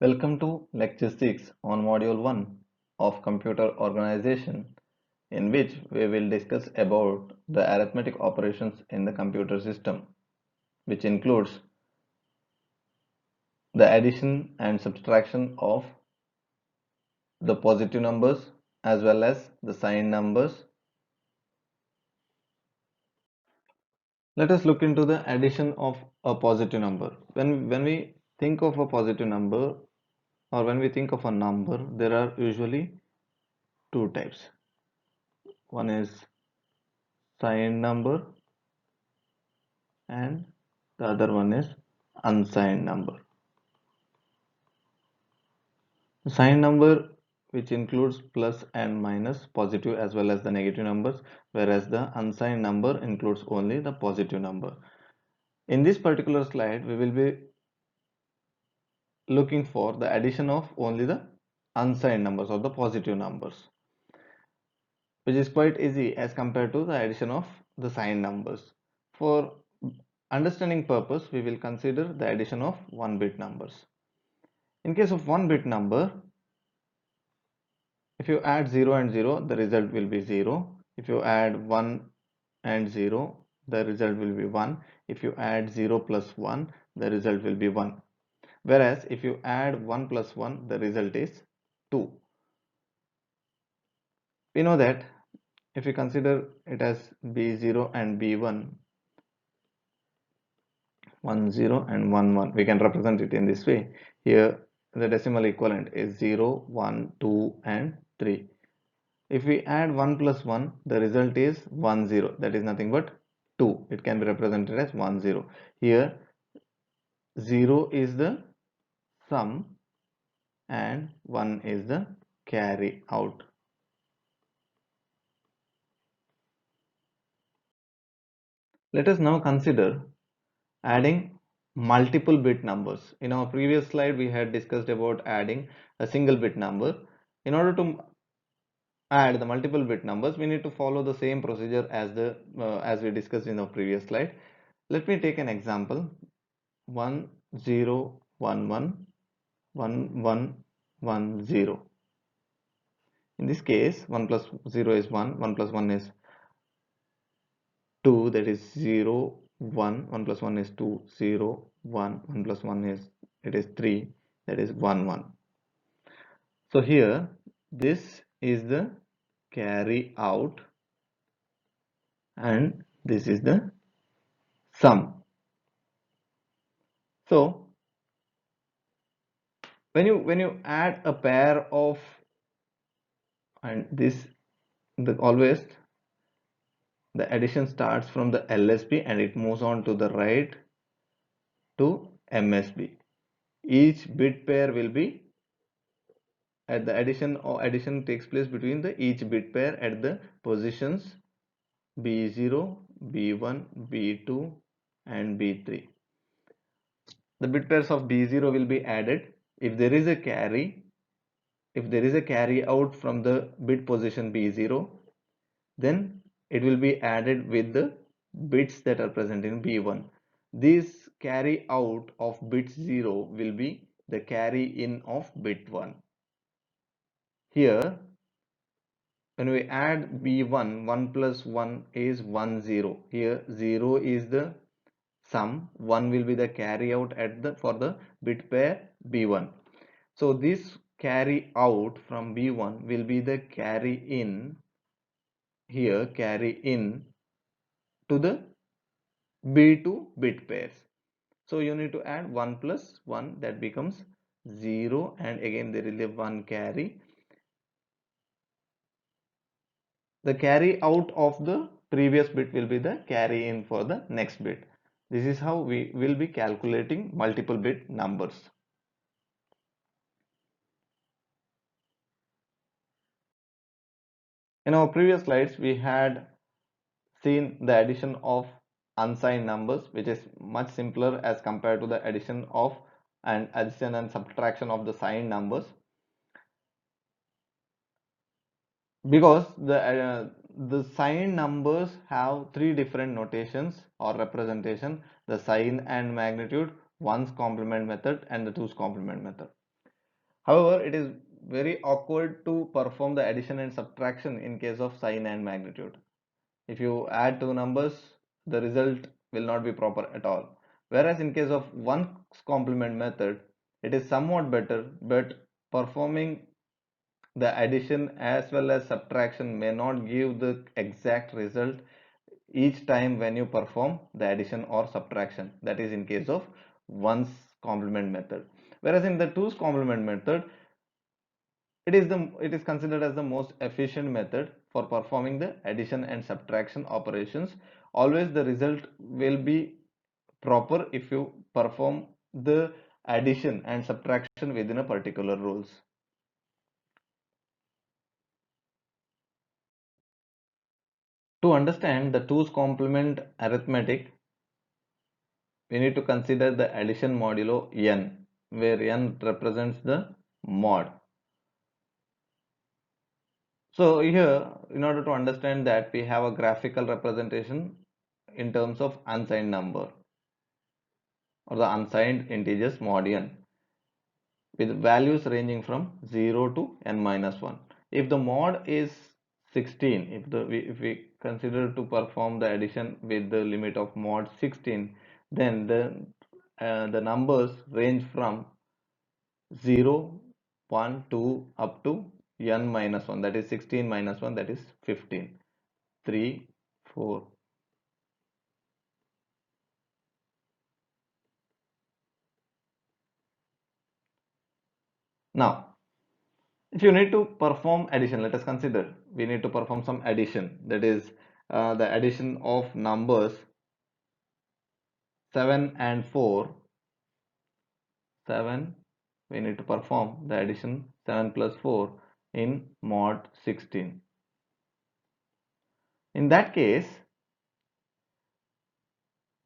Welcome to Lecture 6 on Module 1 of Computer Organization, in which we will discuss about the arithmetic operations in the computer system, which includes the addition and subtraction of the positive numbers as well as the signed numbers. Let us look into the addition of a positive number. When we think of a positive number, or when we think of a number, there are usually two types. One is signed number and the other one is unsigned number. The signed number, which includes plus and minus, positive as well as the negative numbers, whereas the unsigned number includes only the positive number. In this particular slide, we will be looking for the addition of only the unsigned numbers or the positive numbers, which is quite easy as compared to the addition of the signed numbers. For understanding purpose, we will consider the addition of 1-bit numbers. In case of 1-bit number, if you add 0 and 0, the result will be 0. If you add 1 and 0, the result will be 1. If you add 0 plus 1, the result will be 1. Whereas if you add 1 plus 1, the result is 2. We know that if you consider it as B0 and B1, 1 0 and 1 1, we can represent it in this way. Here the decimal equivalent is 0, 1, 2 and 3. If we add 1 plus 1, the result is 1 0. That is nothing but 2. It can be represented as 1 0. Here 0 is the sum and 1 is the carry out. Let us now consider adding multiple bit numbers. In our previous slide, we had discussed about adding a single bit number. In order to add the multiple bit numbers, we need to follow the same procedure as we discussed in our previous slide. Let me take an example. 1 0 1 1 1 1 1 0. In this case, 1 plus 0 is 1, 1 plus 1 is 2, that is 0 1, 1 plus 1 is 2, 0 1, 1 plus 1 is 3, that is 1 1. So here this is the carry out and this is the sum. So when you add a pair of, and this always the addition starts from the LSB and it moves on to the right to MSB. Each bit pair will be at the addition takes place between the each bit pair at the positions B0, B1, B2 and B3. The bit pairs of B0 will be added if there is a carry. If there is a carry out from the bit position B0, then it will be added with the bits that are present in B1. This carry out of bit 0 will be the carry in of bit 1. Here when we add B1, 1 plus 1 is 1 0. Here 0 is the sum, 1 will be the carry out for the bit pair B1. So this carry out from B1 will be the carry in, here carry in to the B2 bit pairs. So you need to add 1 plus 1, that becomes 0, and again there is a 1 carry. The carry out of the previous bit will be the carry in for the next bit. This is how we will be calculating multiple bit numbers. In our previous slides, we had seen the addition of unsigned numbers, which is much simpler as compared to the addition and subtraction of the signed numbers. because the sign numbers have three different notations or representation: the sign and magnitude, ones complement method, and the twos complement method. However, it is very awkward to perform the addition and subtraction in case of sign and magnitude. If you add two numbers, the result will not be proper at all. Whereas in case of ones complement method, it is somewhat better, but performing the addition as well as subtraction may not give the exact result each time when you perform the addition or subtraction. That is in case of ones complement method. Whereas in the twos complement method, it is considered as the most efficient method for performing the addition and subtraction operations. Always the result will be proper if you perform the addition and subtraction within a particular rules. To understand the twos complement arithmetic, we need to consider the addition modulo n, where n represents the mod. So here, in order to understand that, we have a graphical representation in terms of unsigned number or the unsigned integers mod n, with values ranging from 0 to n minus 1. If the mod is 16, if we consider to perform the addition with the limit of mod 16, then the numbers range from 0, 1, 2 up to n minus 1, that is 16 minus 1, that is 15, 3, 4. Now, if you need to perform addition, let us consider we need to perform some addition, that is the addition of numbers 7 and 4. 7, we need to perform the addition 7 plus 4 in mod 16. In that case,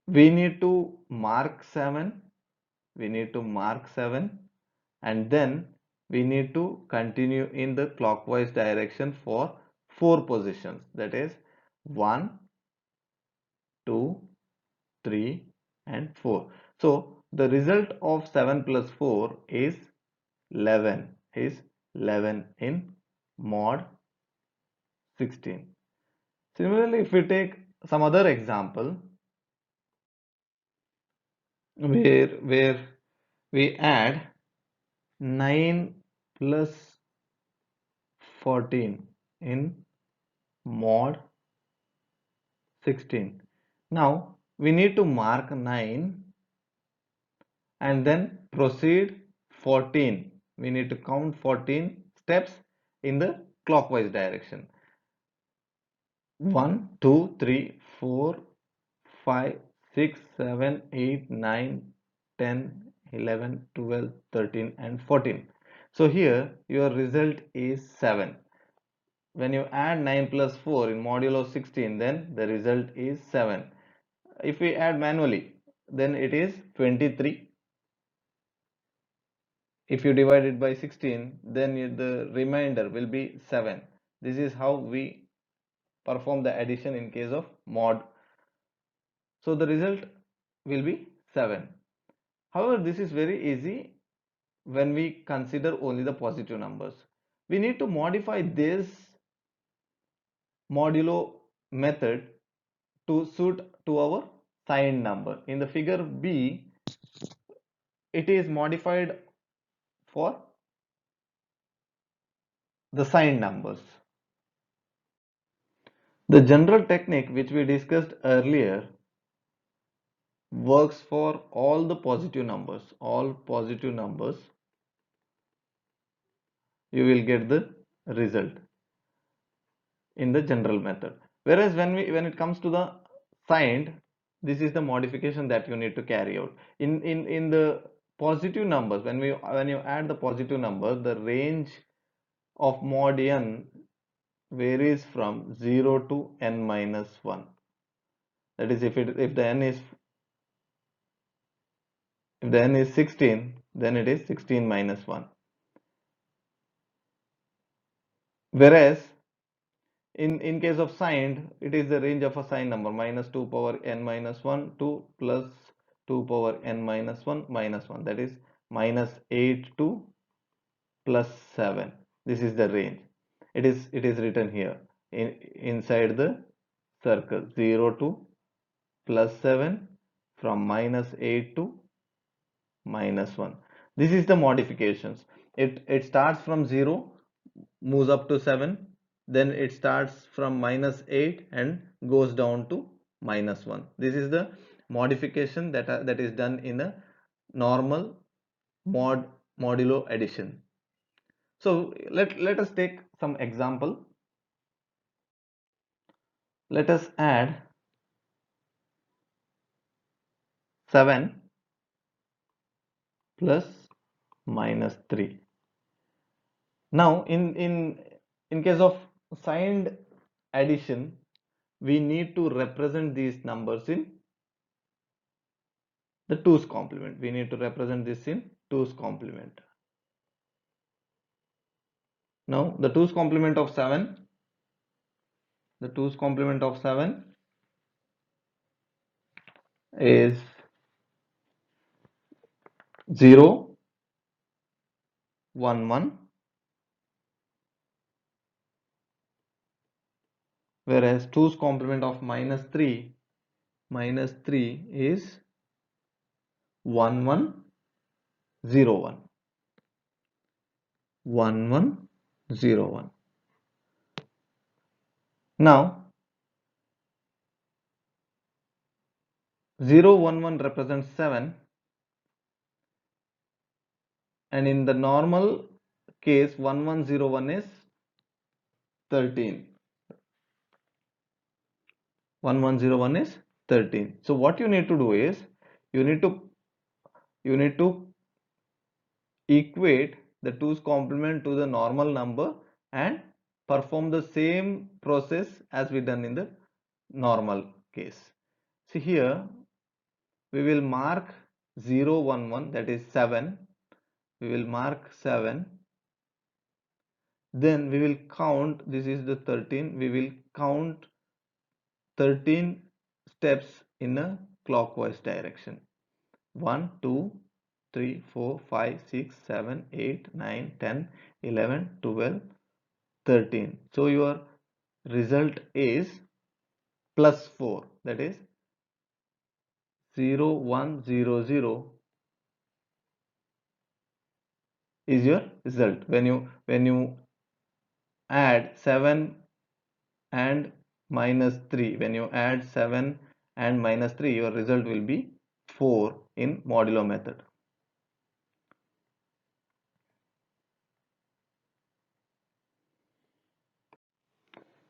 we need to mark 7, we need to mark 7, and then we need to continue in the clockwise direction for 4 positions, that is 1, 2, 3 and 4. So the result of 7 plus 4 is 11, in mod 16. Similarly, if we take some other example where we add 9 plus 14 in mod 16. Now we need to mark 9 and then proceed 14. We need to count 14 steps in the clockwise direction. 1, 2, 3, 4, 5, 6, 7, 8, 9, 10, 11, 12, 13 and 14. So here your result is 7. When you add 9 plus 4 in modulo 16, then the result is 7. If we add manually, then it is 23. If you divide it by 16, then the remainder will be 7. This is how we perform the addition in case of mod. So the result will be 7. However, this is very easy when we consider only the positive numbers. We need to modify this modulo method to suit to our signed number. In the figure B, it is modified for the signed numbers. The general technique which we discussed earlier works for all the positive numbers. All positive numbers, you will get the result in the general method. Whereas when it comes to the signed, this is the modification that you need to carry out. In the positive numbers, when you add the positive numbers, the range of mod n varies from 0 to n minus 1. That is, if the n is 16, then it is 16 minus 1. Whereas In case of signed, it is the range of a signed number minus 2 power n minus 1 to plus 2 power n minus 1 minus 1, that is minus 8 to plus 7. This is the range. It is written here inside the circle, 0 to plus 7, from minus 8 to minus 1. This is the modifications. It starts from 0, moves up to 7, then it starts from minus 8 and goes down to minus 1. This is the modification that is done in a normal modulo addition. So let us take some example. Let us add 7 plus minus 3. Now in case of signed addition, we need to represent these numbers in the 2's complement. We need to represent this in 2's complement. Now the 2's complement of 7, the 2's complement of 7 is 0, 1, 1, whereas 2's complement of minus 3 is 1, 1, 0, 1, 1, 1, 0, 1. Now 0, 1, 1 represents 7, and in the normal case 1, 1, 0, 1 is 13. 1, 1, 0, 1 is 13. So what you need to do is you need to equate the 2's complement to the normal number and perform the same process as we done in the normal case. See here, we will mark 0, 1, 1, that is 7. We will mark 7. Then we will count, this is the 13. We will count 13 steps in a clockwise direction. 1, 2, 3, 4, 5, 6, 7, 8, 9, 10, 11, 12, 13. So your result is plus 4, that is 0, 1, 0, 0 is your result. When you add 7 and minus 3, when you add 7 and minus 3, your result will be 4 in modulo method.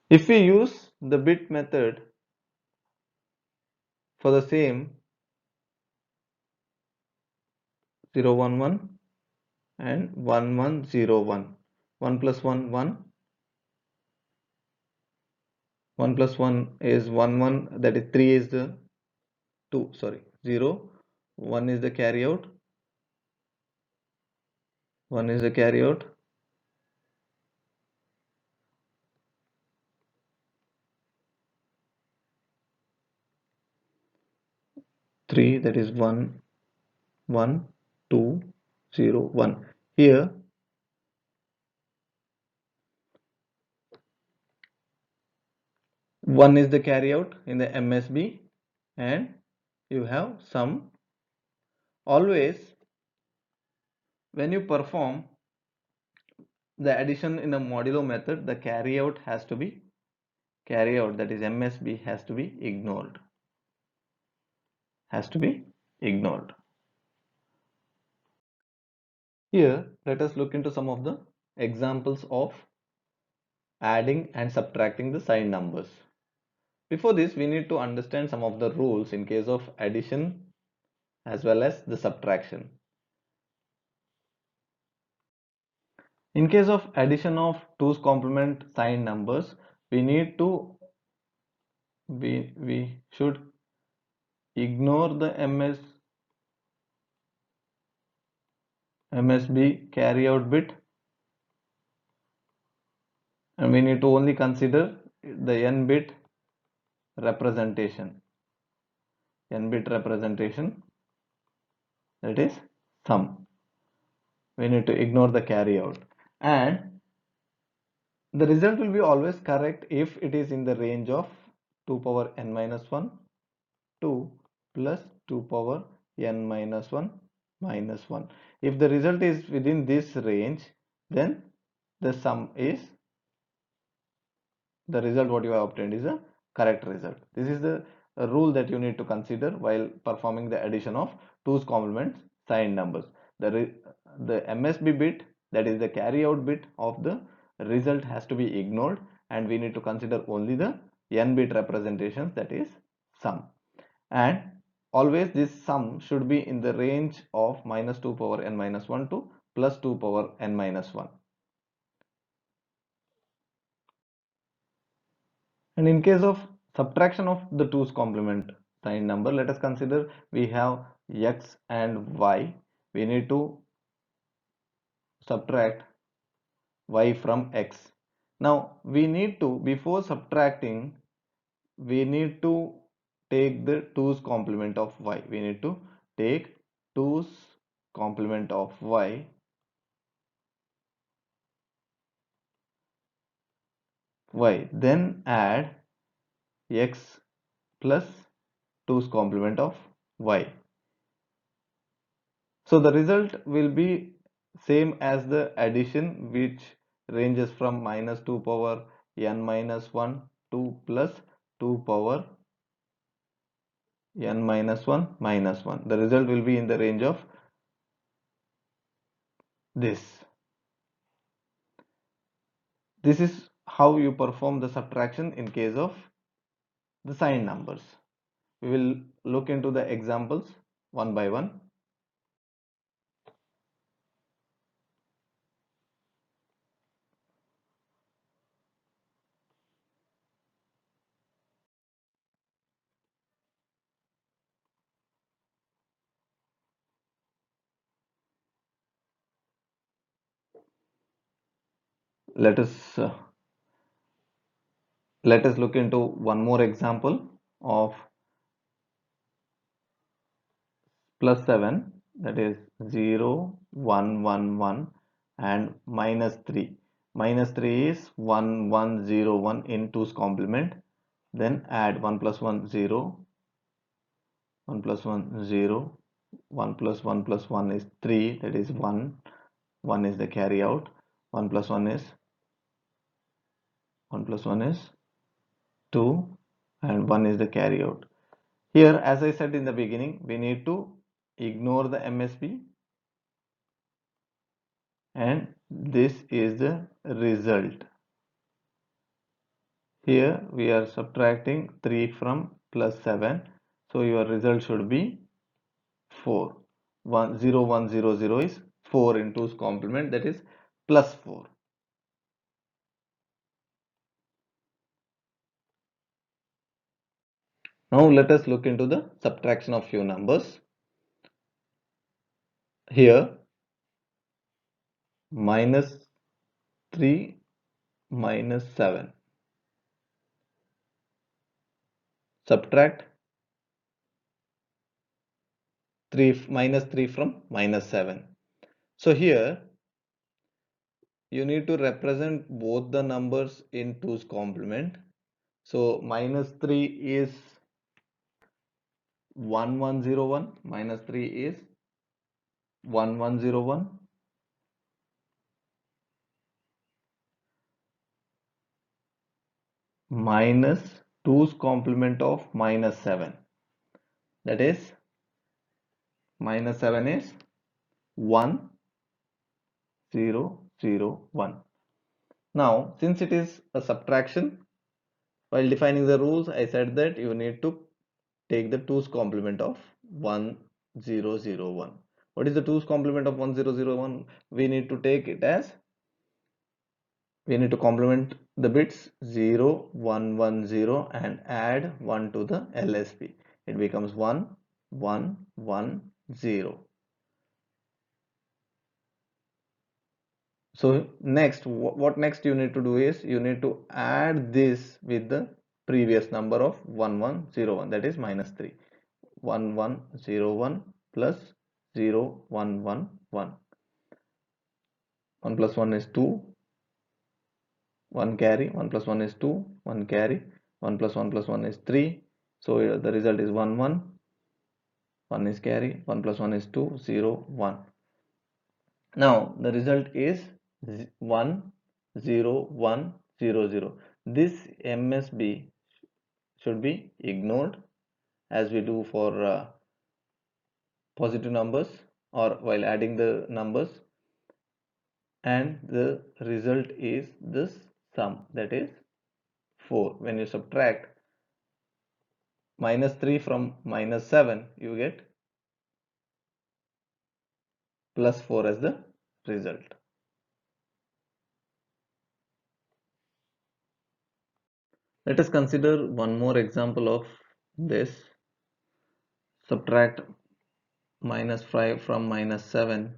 If we use the bit method for the same 0, 1, 1 and 1, 1, 0, 1, 1 plus 1, 1, 1 plus 1 is 1, 1, that is 3 is the 2, sorry, 0, 1 is the carry out, 1 is the carry out, 3, that is 1, 1, 2, 0, 1. Here 1 is the carry out in the MSB, and you have some. Always when you perform the addition in a modulo method, the carry out has to be carry out, that is MSB, has to be ignored, has to be ignored. Here let us look into some of the examples of adding and subtracting the signed numbers. Before this, we need to understand some of the rules in case of addition as well as the subtraction. In case of addition of 2's complement signed numbers, we need to we should ignore the MSB carry out bit, and we need to only consider the n bit representation, that is sum. We need to ignore the carry out, and the result will be always correct if it is in the range of 2 power n minus 1 2 plus 2 power n minus 1 minus 1. If the result is within this range, then the sum is the result what you have obtained is a correct result. This is the rule that you need to consider while performing the addition of 2's complement signed numbers. The MSB bit, that is the carry out bit of the result, has to be ignored, and we need to consider only the n bit representations, that is sum. And always this sum should be in the range of minus 2 power n minus 1 to plus 2 power n minus 1. And in case of subtraction of the 2's complement signed number, let us consider we have x and y. We need to subtract y from x. Now we need to, before subtracting, we need to take the 2's complement of y. We need to take 2's complement of y, then add x plus 2's complement of y. So the result will be same as the addition, which ranges from minus 2 power n minus 1 to plus 2 power n minus 1 minus 1. The result will be in the range of this. This is how you perform the subtraction in case of the signed numbers. We will look into the examples one by one. Let us look into one more example of plus 7, that is 0 1 1 1 and minus 3. Minus 3 is 1 1 0 1 in 2's complement. Then add 1 plus 1 0, 1 plus 1 0, 1 plus 1 plus 1 is 3, that is 1. 1 is the carry out. 1 plus 1 is 2, and 1 is the carry out. Here, as I said in the beginning, we need to ignore the MSB, and this is the result. Here we are subtracting 3 from plus 7, so your result should be 4. 1 0 1 0 0 is 4 in 2's complement, that is plus 4. Now let us look into the subtraction of few numbers. Here minus 3 minus 7. Subtract 3 from minus 7. So here you need to represent both the numbers in 2's complement. So minus 3 is 1101, minus 3 is 1101, minus 2's complement of minus 7, that is minus 7 is 1 0 0 1. Now since it is a subtraction, while defining the rules I said that you need to take the 2's complement of 1001. What is the 2's complement of 1001? We need to take it as, we need to complement the bits 0 1 1 0 and add 1 to the LSB. It becomes 1 1 1 0. So next, what next you need to do is you need to add this with the previous number of 1101, that is minus 3. 1101 plus 0111. 1 plus 1 is 2, 1 carry, 1 plus 1 is 2, 1 carry, 1 plus 1 plus 1 is 3. So the result is 1 1, 1 is carry, 1 plus 1 is 2, 0 1. Now the result is 1 0 1 0 0. This MSB should be ignored as we do for positive numbers or while adding the numbers, and the result is this sum, that is 4. When you subtract minus 3 from minus 7, you get plus 4 as the result. Let us consider one more example of this. Subtract minus 5 from minus 7.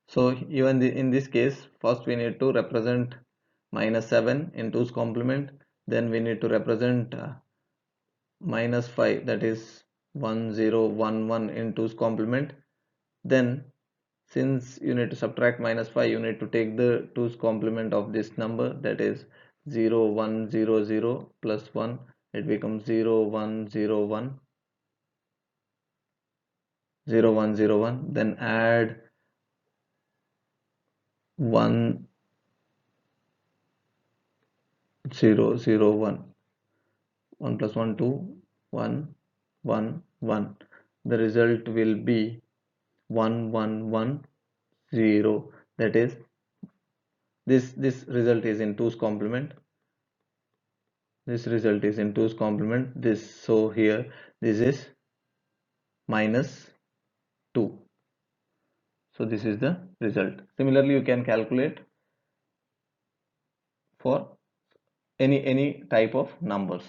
So even in this case, first we need to represent minus 7 in 2's complement, then we need to represent minus 5, that is 1011 in 2's complement. Then since you need to subtract minus 5, you need to take the 2's complement of this number, that is 0100 plus 1, it becomes 0101, 0101. Then add 1001, 1 plus 1 2, 1 1 1. The result will be 1110, that is this result is in 2's complement, this result is in 2's complement, this, so here this is minus 2. So this is the result. Similarly, you can calculate for any type of numbers.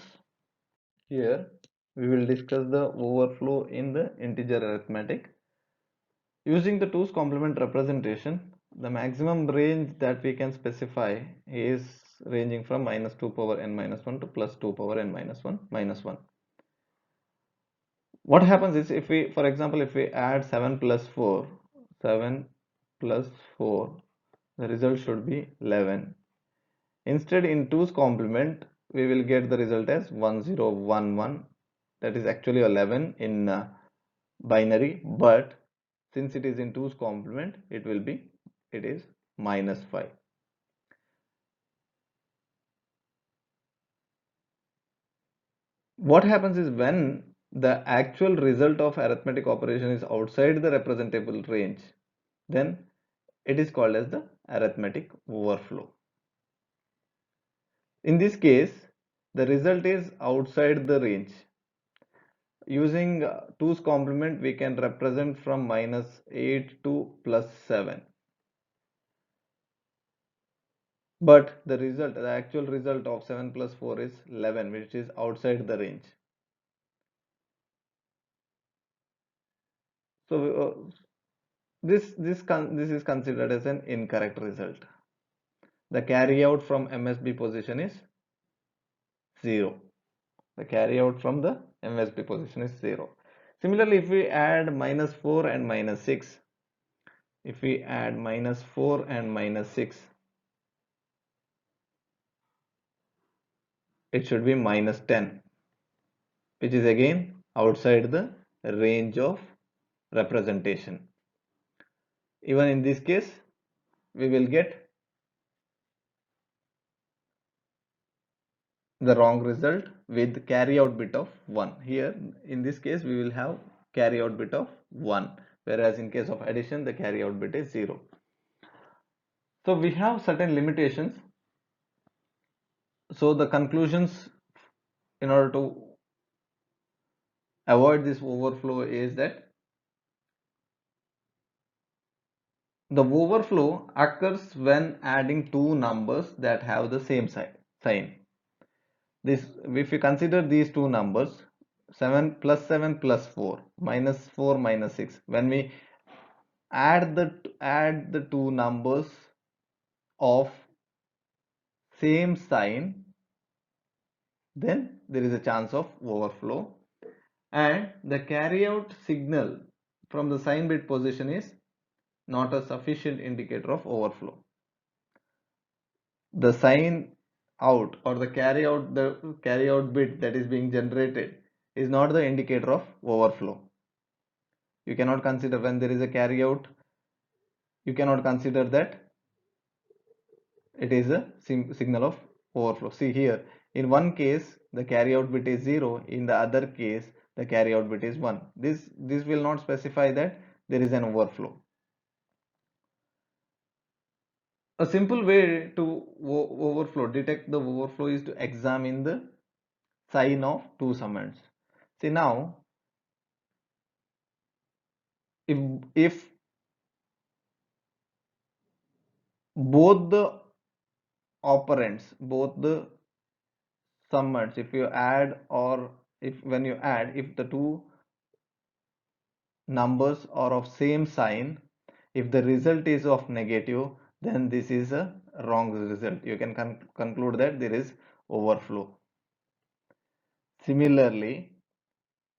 Here we will discuss the overflow in the integer arithmetic. Using the 2's complement representation, the maximum range that we can specify is ranging from minus 2 power n minus 1 to plus 2 power n minus 1 minus 1. What happens is, if we, for example, if we add 7 plus 4, 7 plus 4, the result should be 11. Instead, in 2's complement, we will get the result as 1011. That is actually 11 in binary, but since it is in 2's complement, it is minus 5. What happens is, when the actual result of arithmetic operation is outside the representable range, then it is called as the arithmetic overflow. In this case, the result is outside the range. Using 2's complement, we can represent from minus 8 to plus 7. But the actual result of 7 plus 4 is 11, which is outside the range. So this is considered as an incorrect result. The carry out from MSB position is 0. The carry out from the MSB position is 0. Similarly, if we add minus 4 and minus 6, if we add minus 4 and minus 6, it should be minus 10, which is again outside the range of representation. Even in this case, we will get the wrong result with carry out bit of 1. Here in this case, we will have carry out bit of 1, whereas in case of addition, the carry out bit is 0. So we have certain limitations. So the conclusions, in order to avoid this overflow, is that the overflow occurs when adding two numbers that have the same sign. This, if we consider these two numbers, 7 plus 4 minus 4 minus 6, when we add the two numbers of same sign, then there is a chance of overflow. And the carryout signal from the sign bit position is not a sufficient indicator of overflow. The sign out or the carry out bit that is being generated is not the indicator of overflow. You cannot consider when there is a carry out, you cannot consider that it is a signal of overflow. See here, in one case the carry out bit is 0, in the other case the carry out bit is 1. This will not specify that there is an overflow. A simple way to detect the overflow is to examine the sign of two summands. See now, if both the operands, both the summands, if you add or if when you add, if the two numbers are of same sign, if the result is of negative, then this is a wrong result. You can conclude that there is overflow. Similarly,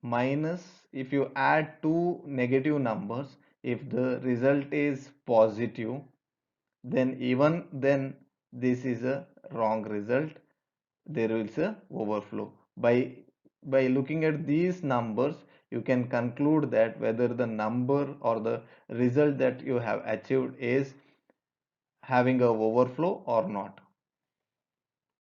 minus, if you add two negative numbers, if the result is positive, then even then this is a wrong result, there is a overflow. By looking at these numbers, you can conclude that whether the number or the result that you have achieved is having a overflow or not.